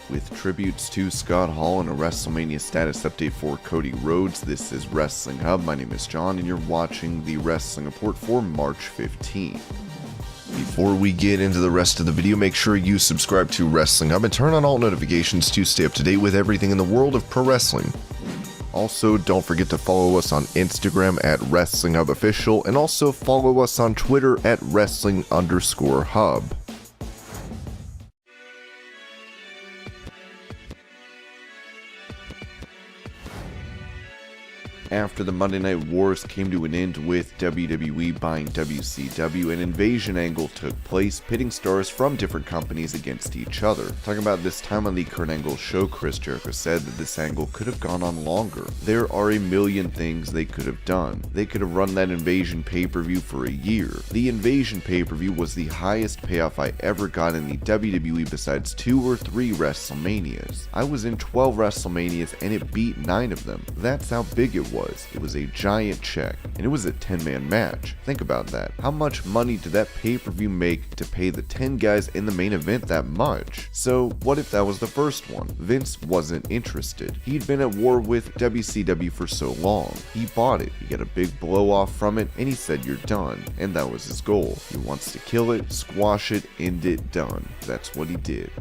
With tributes to Scott Hall and a WrestleMania status update for Cody Rhodes, this is Wrestling Hub. My name is John and you're watching the Wrestling Report for March 15. Before we get into the rest of the video, make sure you subscribe to Wrestling Hub and turn on all notifications to stay up to date with everything in the world of pro wrestling. Also, don't forget to follow us on Instagram at WrestlingHubOfficial and also follow us on Twitter at Wrestling_Hub. After the Monday Night Wars came to an end with WWE buying WCW, an invasion angle took place, pitting stars from different companies against each other. Talking about this time on the Kurt Angle show, Chris Jericho said that this angle could have gone on longer. There are a million things they could have done. They could have run that invasion pay-per-view for a year. The invasion pay-per-view was the highest payoff I ever got in the WWE besides 2 or 3 WrestleManias. I was in 12 WrestleManias and it beat 9 of them. That's how big it was. It was a giant check, and it was a 10-man match. Think about that. How much money did that pay-per-view make to pay the 10 guys in the main event that much? So what if that was the first one? Vince wasn't interested. He'd been at war with WCW for so long. He bought it, he got a big blow off from it, and he said you're done. And that was his goal. He wants to kill it, squash it, end it, done. That's what he did.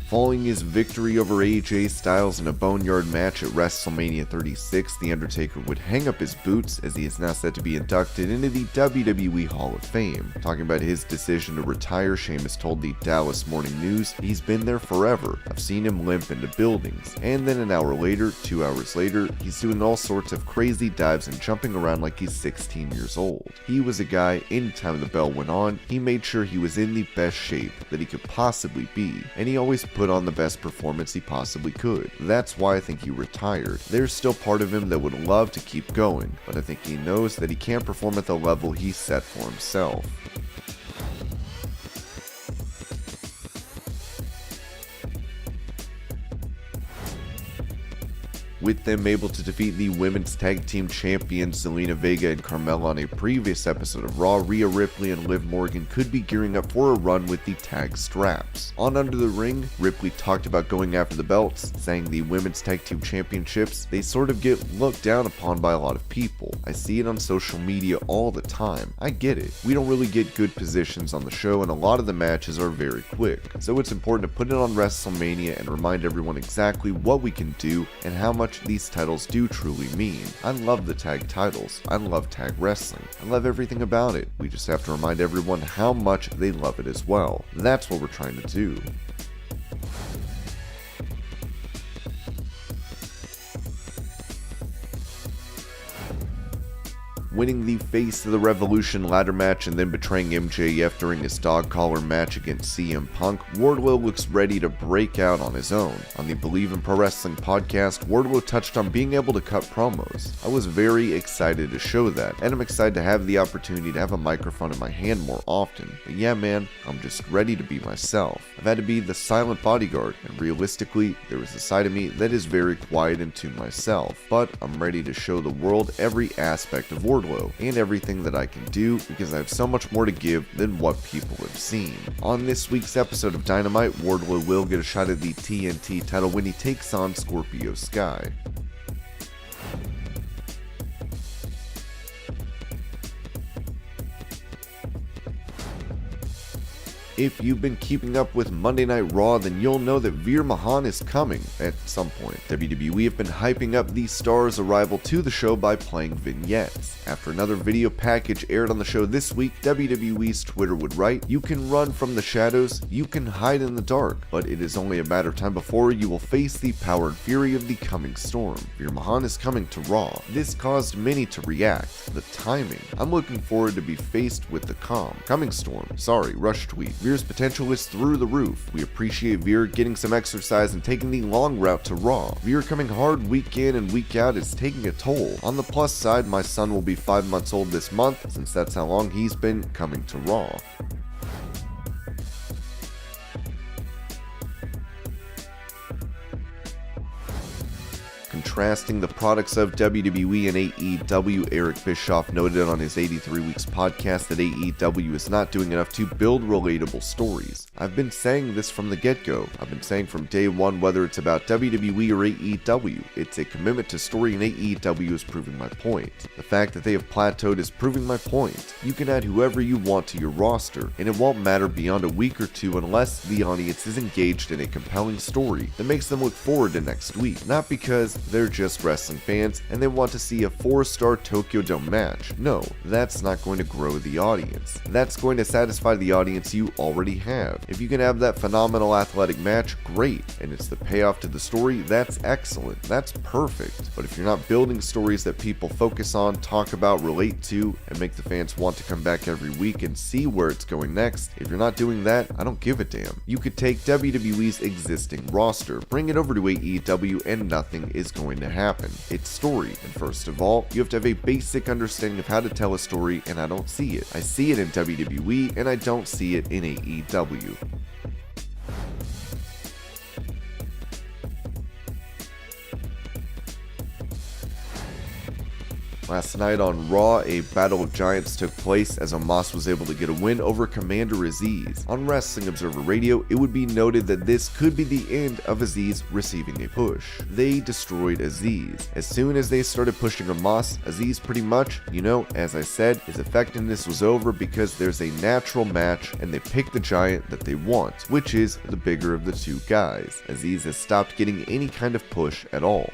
Following his victory over AJ Styles in a boneyard match at WrestleMania 36, The Undertaker would hang up his boots as he is now set to be inducted into the WWE Hall of Fame. Talking about his decision to retire, Sheamus told the Dallas Morning News, "He's been there forever. I've seen him limp into buildings." And then an hour later, 2 hours later, he's doing all sorts of crazy dives and jumping around like he's 16 years old. He was a guy, anytime the bell went on, he made sure he was in the best shape that he could possibly be, and he always put on the best performance he possibly could. That's why I think he retired. There's still part of him that would love to keep going, but I think he knows that he can't perform at the level he set for himself. With them able to defeat the women's tag team champions Zelina Vega and Carmella on a previous episode of Raw, Rhea Ripley and Liv Morgan could be gearing up for a run with the tag straps. On Under the Ring, Ripley talked about going after the belts, saying the women's tag team championships, they sort of get looked down upon by a lot of people. I see it on social media all the time. I get it. We don't really get good positions on the show and a lot of the matches are very quick. So it's important to put it on WrestleMania and remind everyone exactly what we can do and how much these titles do truly mean. I love the tag titles. I love tag wrestling. I love everything about it. We just have to remind everyone how much they love it as well. That's what we're trying to do. Winning the Face of the Revolution ladder match and then betraying MJF during his dog collar match against CM Punk, Wardlow looks ready to break out on his own. On the Believe in Pro Wrestling podcast, Wardlow touched on being able to cut promos. I was very excited to show that, and I'm excited to have the opportunity to have a microphone in my hand more often. But yeah man, I'm just ready to be myself. I've had to be the silent bodyguard, and realistically, there is a side of me that is very quiet and to myself. But I'm ready to show the world every aspect of Wardlow and everything that I can do because I have so much more to give than what people have seen. On this week's episode of Dynamite, Wardlow will get a shot at the TNT title when he takes on Scorpio Sky. If you've been keeping up with Monday Night Raw, then you'll know that Veer Mahaan is coming at some point. WWE have been hyping up the star's arrival to the show by playing vignettes. After another video package aired on the show this week, WWE's Twitter would write, "You can run from the shadows, you can hide in the dark, but it is only a matter of time before you will face the power and fury of the coming storm. Veer Mahaan is coming to Raw." This caused many to react. The timing. I'm looking forward to be faced with the coming storm. Sorry, rush tweet. Veer's potential is through the roof. We appreciate Veer getting some exercise and taking the long route to Raw. Veer coming hard week in and week out is taking a toll. On the plus side, my son will be 5 months old this month, since that's how long he's been coming to Raw. Contrasting the products of WWE and AEW, Eric Bischoff noted on his 83 Weeks podcast that AEW is not doing enough to build relatable stories. I've been saying this from the get-go. I've been saying from day one, whether it's about WWE or AEW, it's a commitment to story, and AEW is proving my point. The fact that they have plateaued is proving my point. You can add whoever you want to your roster, and it won't matter beyond a week or two unless the audience is engaged in a compelling story that makes them look forward to next week, not because they're just wrestling fans and they want to see a 4-star Tokyo Dome match. No, that's not going to grow the audience. That's going to satisfy the audience you already have. If you can have that phenomenal athletic match, great, and it's the payoff to the story, that's excellent, that's perfect. But if you're not building stories that people focus on, talk about, relate to, and make the fans want to come back every week and see where it's going next, if you're not doing that, I don't give a damn. You could take WWE's existing roster, bring it over to AEW, and nothing is going to happen. It's story, and first of all, you have to have a basic understanding of how to tell a story, and I don't see it. I see it in WWE, and I don't see it in AEW. Last night on Raw, a Battle of Giants took place as Azeez was able to get a win over Commander Azeez. On Wrestling Observer Radio, it would be noted that this could be the end of Azeez receiving a push. They destroyed Azeez. As soon as they started pushing Azeez pretty much, as I said, his effectiveness was over because there's a natural match and they pick the giant that they want, which is the bigger of the two guys. Azeez has stopped getting any kind of push at all.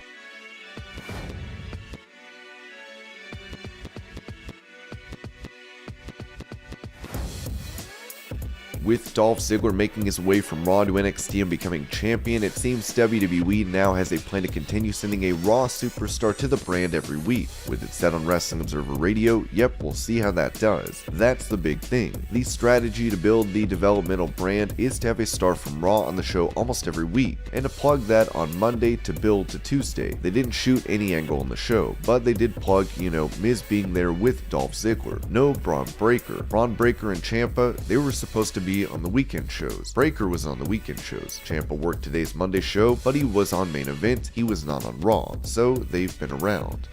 With Dolph Ziggler making his way from Raw to NXT and becoming champion, it seems WWE now has a plan to continue sending a Raw superstar to the brand every week. With it said on Wrestling Observer Radio, yep, we'll see how that does. That's the big thing. The strategy to build the developmental brand is to have a star from Raw on the show almost every week, and to plug that on Monday to build to Tuesday. They didn't shoot any angle on the show, but they did plug, Miz being there with Dolph Ziggler. No Braun Breaker. Braun Breaker and Ciampa, they were supposed to be on the weekend shows. Breaker was on the weekend shows. Ciampa worked today's Monday show, but he was on main event, he was not on Raw, so they've been around.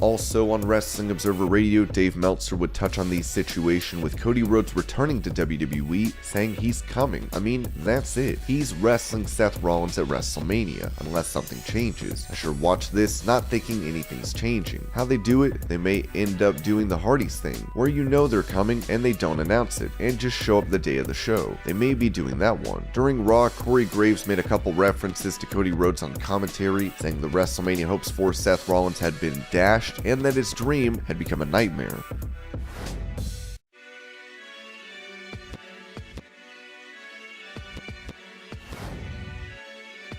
Also on Wrestling Observer Radio, Dave Meltzer would touch on the situation with Cody Rhodes returning to WWE, saying he's coming. I mean, that's it. He's wrestling Seth Rollins at WrestleMania, unless something changes. I sure watch this, not thinking anything's changing. How they do it, they may end up doing the Hardys thing, where they're coming and they don't announce it, and just show up the day of the show. They may be doing that one. During Raw, Corey Graves made a couple references to Cody Rhodes on commentary, saying the WrestleMania hopes for Seth Rollins had been dashed, and that his dream had become a nightmare.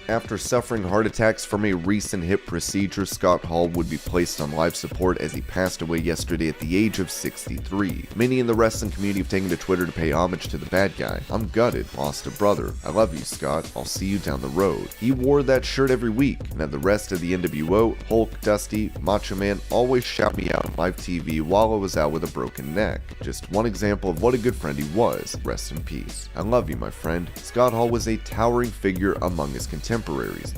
After suffering heart attacks from a recent hip procedure, Scott Hall would be placed on life support as he passed away yesterday at the age of 63. Many in the wrestling community have taken to Twitter to pay homage to the bad guy. I'm gutted, lost a brother. I love you, Scott. I'll see you down the road. He wore that shirt every week, and had the rest of the NWO, Hulk, Dusty, Macho Man always shout me out on live TV while I was out with a broken neck. Just one example of what a good friend he was. Rest in peace. I love you, my friend. Scott Hall was a towering figure among his contemporaries,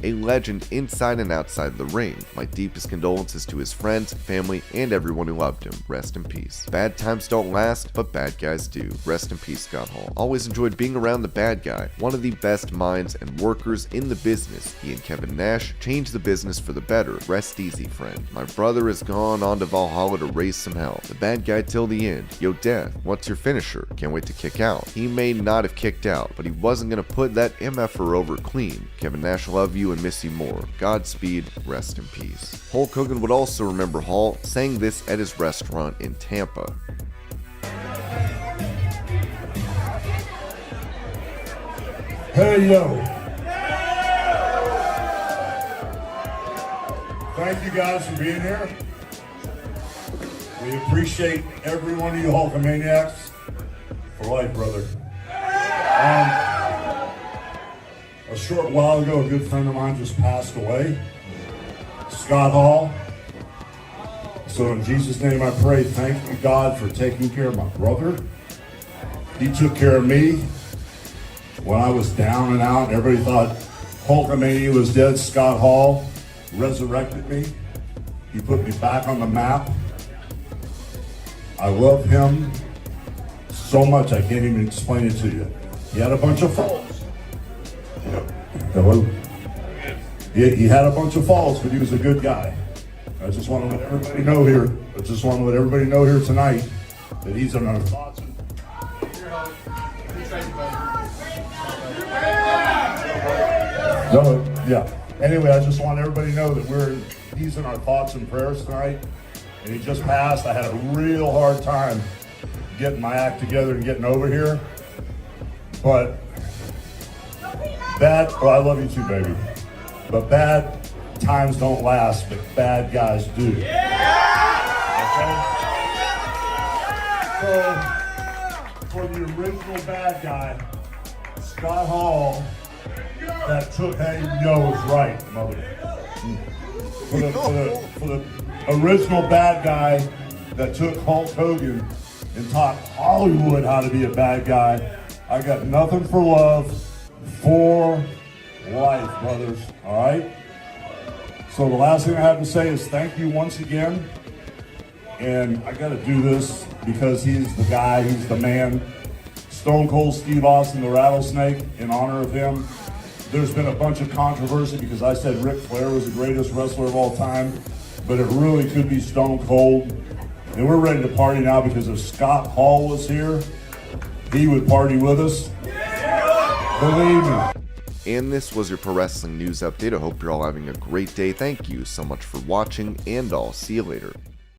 a legend inside and outside the ring. My deepest condolences to his friends, family, and everyone who loved him. Rest in peace. Bad times don't last, but bad guys do. Rest in peace, Scott Hall. Always enjoyed being around the bad guy, one of the best minds and workers in the business. He and Kevin Nash changed the business for the better. Rest easy, friend. My brother has gone on to Valhalla to raise some hell. The bad guy till the end. Yo, Death, what's your finisher? Can't wait to kick out. He may not have kicked out, but he wasn't gonna put that MFer over clean. Kevin Nash, love you and miss you more. Godspeed, rest in peace. Hulk Hogan would also remember Hall, saying this at his restaurant in Tampa. Hey, yo. Thank you guys for being here. We appreciate every one of you Hulkamaniacs for life, brother. A short while ago, a good friend of mine just passed away, Scott Hall. So in Jesus' name I pray, thank you, God, for taking care of my brother. He took care of me when I was down and out. Everybody thought Hulkamania was dead. Scott Hall resurrected me. He put me back on the map. I love him so much I can't even explain it to you. He had a bunch of faults. Hello? He had a bunch of faults, but he was a good guy. I just want to let everybody know here. I just want to let everybody know here tonight that he's in our thoughts. No, yeah. Anyway, I just want everybody to know that he's in our thoughts and prayers tonight. And he just passed. I had a real hard time getting my act together and getting over here. But I love you too, baby. But bad times don't last, but bad guys do. Okay? So, for the original bad guy, Scott Hall, that took, hey, yo, was right, mother. For the original bad guy that took Hulk Hogan and taught Hollywood how to be a bad guy, I got nothing for love, for life, brothers, all right? So the last thing I have to say is thank you once again. And I got to do this because he's the guy, he's the man. Stone Cold Steve Austin, the Rattlesnake, in honor of him. There's been a bunch of controversy because I said Ric Flair was the greatest wrestler of all time, but it really could be Stone Cold. And we're ready to party now because if Scott Hall was here, he would party with us. Believe me. And this was your Pro Wrestling News Update. I hope you're all having a great day. Thank you so much for watching, and I'll see you later.